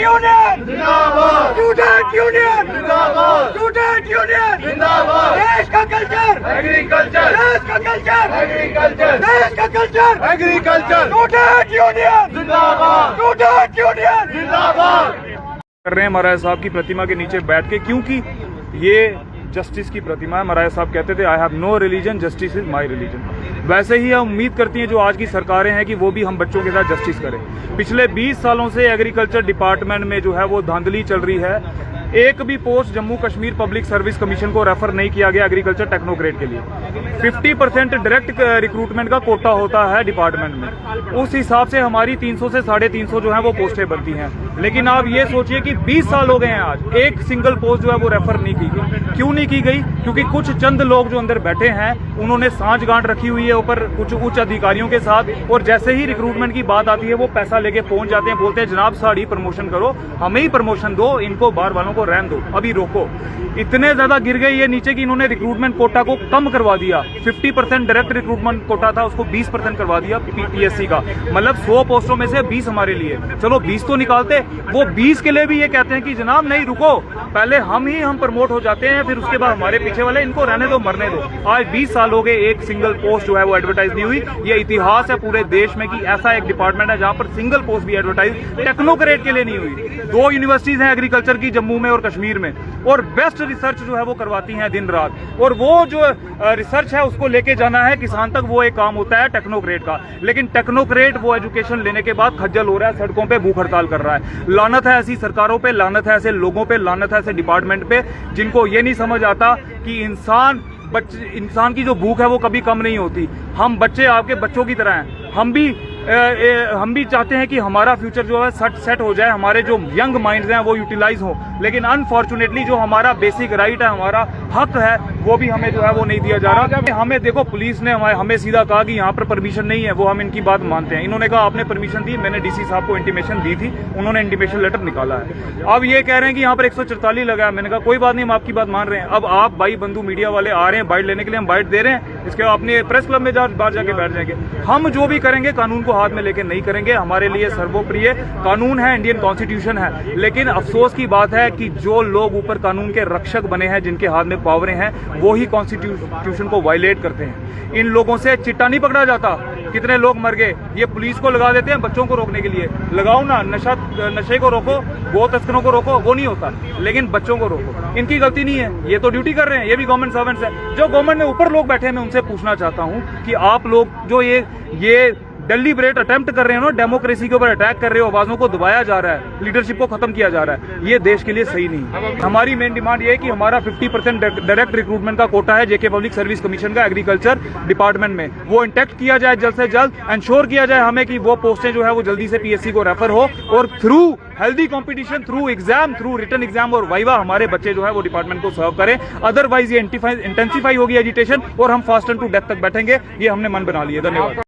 Union जिंदाबाद, student union जिंदाबाद, student union जिंदाबाद, देश का कल्चर एग्रीकल्चर, देश का कल्चर एग्रीकल्चर, देश का कल्चर एग्रीकल्चर, स्टूडेंट यूनियन जिंदाबाद, स्टूडेंट यूनियन जिंदाबाद। कर रहे हैं महाराज साहब की प्रतिमा के नीचे बैठ के, क्योंकि ये जस्टिस की प्रतिमा है। महाराज साहब कहते थे I have no religion, justice is my religion. वैसे ही हम उम्मीद करती हैं जो आज की सरकारें हैं कि वो भी हम बच्चों के साथ जस्टिस करें। पिछले 20 सालों से एग्रीकल्चर डिपार्टमेंट में जो है वो धांधली चल रही है। एक भी post Jammu Kashmir public service commission को रेफर नहीं किया गया एग्रीकल्चर टेक्नोक्रेट के लिए। 50% डायरेक्ट रिक्रूटमेंट का कोटा होता है डिपार्टमेंट में। उस हिसाब से हमारी 300 से 350 जो है वो पोस्टें बनती हैं। लेकिन आप ये सोचिए कि 20 साल हो गए हैं, आज एक सिंगल पोस्ट जो है वो रेफर नहीं की गई। क्यों नहीं की गई? क्योंकि कुछ चंद लोग जो अंदर बैठे हैं उन्होंने सांठगांठ रखी हुई है ऊपर कुछ उच्च अधिकारियों के साथ, और जैसे ही रिक्रूटमेंट की बात आती है वो पैसा लेके पहुंच जाते हैं, बोलते हैं जनाब साड़ी प्रमोशन करो, हमें ही प्रमोशन दो, इनको बाहर वालों को रहन दो, अभी रोको। इतने ज्यादा गिर गए ये नीचे कि इन्होंने रिक्रूटमेंट कोटा को कम करवा दिया। 50% डायरेक्ट रिक्रूटमेंट कोटा था, उसको 20% करवा दिया पीएससी का। मतलब 100 पोस्टों में से 20 हमारे लिए। चलो 20 तो निकालते, वो 20 के लिए भी ये कहते हैं कि जनाब नहीं रुको, पहले हम प्रमोट हो जाते हैं, फिर उसके बाद हमारे पीछे वाले, इनको रहने दो, मरने दो। आज 20 साल हो गए एक सिंगल पोस्ट जो है वो एडवर्टाइज नहीं हुई। ये इतिहास है पूरे देश में कि ऐसा एक डिपार्टमेंट है जहां पर सिंगल पोस्ट भी एडवर्टाइज टेक्नोक्रेट के लिए नहीं हुई। 2 यूनिवर्सिटीज हैं एग्रीकल्चर की जम्मू में और कश्मीर में, और बेस्ट रिसर्च जो है वो करवाती हैं दिन रात, और वो जो रिसर्च है उसको लेके जाना है किसान तक, वो एक काम होता है टेक्नोक्रेट का। लेकिन टेक्नोक्रेट वो एजुकेशन लेने के बाद खज्जल हो रहा है, सड़कों पे भूख हड़ताल कर रहा है। लानत है ऐसी सरकारों पे, लानत है ऐसे लोगों पे, लानत है ऐसे डिपार्टमेंट पे जिनको ये नहीं समझ आता कि इंसान की जो भूख है वो कभी कम नहीं होती। हम बच्चे आपके बच्चों की तरह हैं, हम भी चाहते हैं कि हमारा फ्यूचर जो है सेट हो जाए, हमारे जो यंग माइंड्स हैं वो यूटिलाइज हो। लेकिन अनफॉर्चुनेटली जो हमारा बेसिक राइट है, हमारा हक है, वो भी हमें जो है वो नहीं दिया जा रहा। हमें देखो पुलिस ने हमें सीधा कहा कि यहाँ पर परमिशन नहीं है, वो हम इनकी बात मानते हैं। इन्होंने कहा आपने परमिशन दी, मैंने डीसी साहब को इंटीमेशन दी थी, उन्होंने इंटीमेशन लेटर निकाला है। अब ये कह रहे हैं कि यहाँ पर 144 लगा है। मैंने कहा कोई बात नहीं, हम आपकी बात मान रहे हैं। अब आप भाई बंधु मीडिया वाले आ रहे हैं बाइट लेने के लिए, हम बाइट दे रहे हैं, इसके अपने प्रेस क्लब में बाहर जाके बैठ जाएंगे। हम जो भी करेंगे कानून को हाथ में लेके नहीं करेंगे। हमारे लिए सर्वोप्रिय कानून है, इंडियन कॉन्स्टिट्यूशन है। लेकिन अफसोस की बात है कि जो लोग ऊपर कानून के रक्षक बने हैं, जिनके हाथ में पावरें हैं, वो ही कॉन्स्टिट्यूशन को वायलेट करते हैं। इन लोगों से चिट्टा नहीं पकड़ा जाता। कितने लोग मर गए, ये पुलिस को लगा देते हैं बच्चों को रोकने के लिए। लगाओ ना, नशे को रोको, गो तस्करों को रोको, वो नहीं होता, लेकिन बच्चों को रोको। इनकी गलती नहीं है, ये तो ड्यूटी कर रहे हैं, ये भी गवर्नमेंट सर्वेंट्स हैं। जो गवर्नमेंट में ऊपर लोग बैठे हैं, मैं उनसे पूछना चाहता हूं कि आप लोग जो ये डेलिब्रेट अटेम्प्ट कर रहे हो ना, डेमोक्रेसी के ऊपर अटैक कर रहे हो, आवाजों को दबाया जा रहा है, लीडरशिप को खत्म किया जा रहा है, ये देश के लिए सही नहीं। हमारी मेन डिमांड ये है कि हमारा 50% डायरेक्ट रिक्रूटमेंट का कोटा है जेके पब्लिक सर्विस कमीशन का एग्रीकल्चर डिपार्टमेंट में, वो इंटैक्ट किया जाए जल्द से जल्द। इंश्योर किया जाए हमें कि वो पोस्टें जो है वो जल्दी से पीएससी को रेफर हो, और through healthy competition, through exam, through written exam और वाइवा हमारे बच्चे जो है वो डिपार्टमेंट को सर्व करें। अदरवाइज ये इंटेंसिफाई होगी एजिटेशन और हम फास्ट एंड टू डेथ तक बैठेंगे। ये हमने मन बना लिया। धन्यवाद।